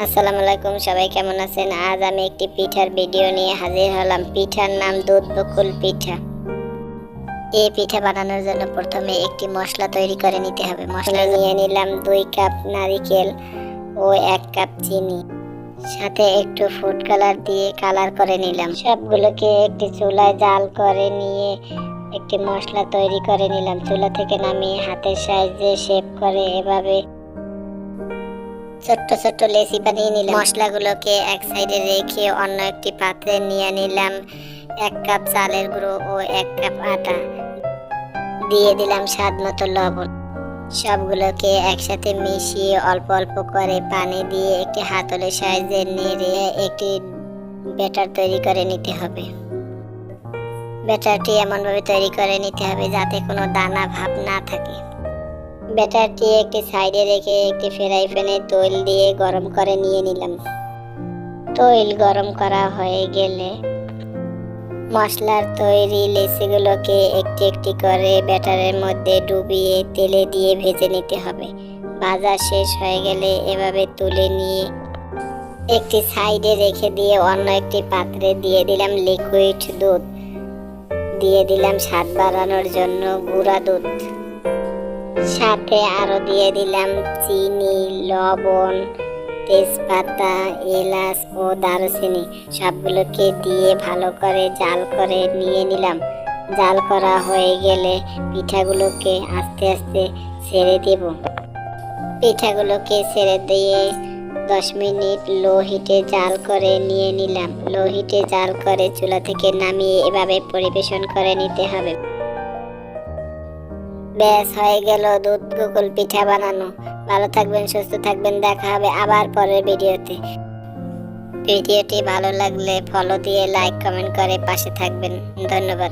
আসসালামু আলাইকুম, সবাই কেমন আছেন? আজ আমি একটি পিঠার ভিডিও নিয়ে হাজির হলাম। পিঠার নাম দুধ বকুল পিঠা। এই পিঠা বানানোর জন্য প্রথমে একটি মশলা তৈরি করে নিতে হবে। মশলা নিয়ে নিলাম 2 কাপ নারকেল ও 1 কাপ চিনি, সাথে একটু ফুড কালার দিয়ে কালার করে নিলাম। সবগুলোকে একটি চুলায় জাল করে নিয়ে একটি মশলা তৈরি করে নিলাম। চুলা থেকে নামিয়ে হাতের সাহায্যে শেপ করে এভাবে ছোট্ট ছোট্ট লেচি বানিয়ে নিলাম। মশলাগুলোকে এক সাইডে রেখে অন্য একটি পাত্রে নিয়ে নিলাম 1 কাপ চালের গুঁড়ো ও 1 কাপ আটা, দিয়ে দিলাম স্বাদ মতো লবণ। সবগুলোকে একসাথে মিশিয়ে অল্প অল্প করে পানি দিয়ে একটি হাতলের সাহায্যে নেড়ে একটি ব্যাটার তৈরি করে নিতে হবে। ব্যাটারটি এমনভাবে তৈরি করে নিতে হবে যাতে কোনো দানা ভাব না থাকে। ব্যাটারটি একটি সাইডে রেখে একটি ফ্রাই প্যানে তেল দিয়ে গরম করে নিয়ে নিলাম। তেল গরম করা হয়ে গেলে মশলার তৈরি লেচিগুলোকে একটি একটি করে ব্যাটারের মধ্যে ডুবিয়ে তেলে দিয়ে ভেজে নিতে হবে। ভাজা শেষ হয়ে গেলে এভাবে তুলে নিয়ে একটি সাইডে রেখে দিয়ে অন্য একটি পাত্রে দিয়ে দিলাম লিকুইড দুধ, দিয়ে দিলাম স্বাদ বাড়ানোর জন্য গুঁড়া দুধ, সাথে আরো দিয়ে দিলাম চিনি, লবণ, তেজপাতা, এলাচ ও দারুচিনি। সবগুলোকে দিয়ে ভালো করে জাল করে নিয়ে নিলাম। জাল করা হয়ে গেলে পিঠাগুলোকে আস্তে আস্তে ছেড়ে দেব। পিঠাগুলোকে ছেড়ে দিয়ে 10 মিনিট লো হিটে জাল করে নিয়ে নিলাম। লো হিটে জাল করে চুলা থেকে নামিয়ে এভাবে পরিবেশন করে নিতে হবে। ব্যাস, হয়ে গেল দুধ বকুল পিঠা বানানো। ভালো থাকবেন, সুস্থ থাকবেন। দেখা হবে আবার পরের ভিডিওতে। ভিডিওটি ভালো লাগলে ফলো দিয়ে লাইক কমেন্ট করে পাশে থাকবেন। ধন্যবাদ।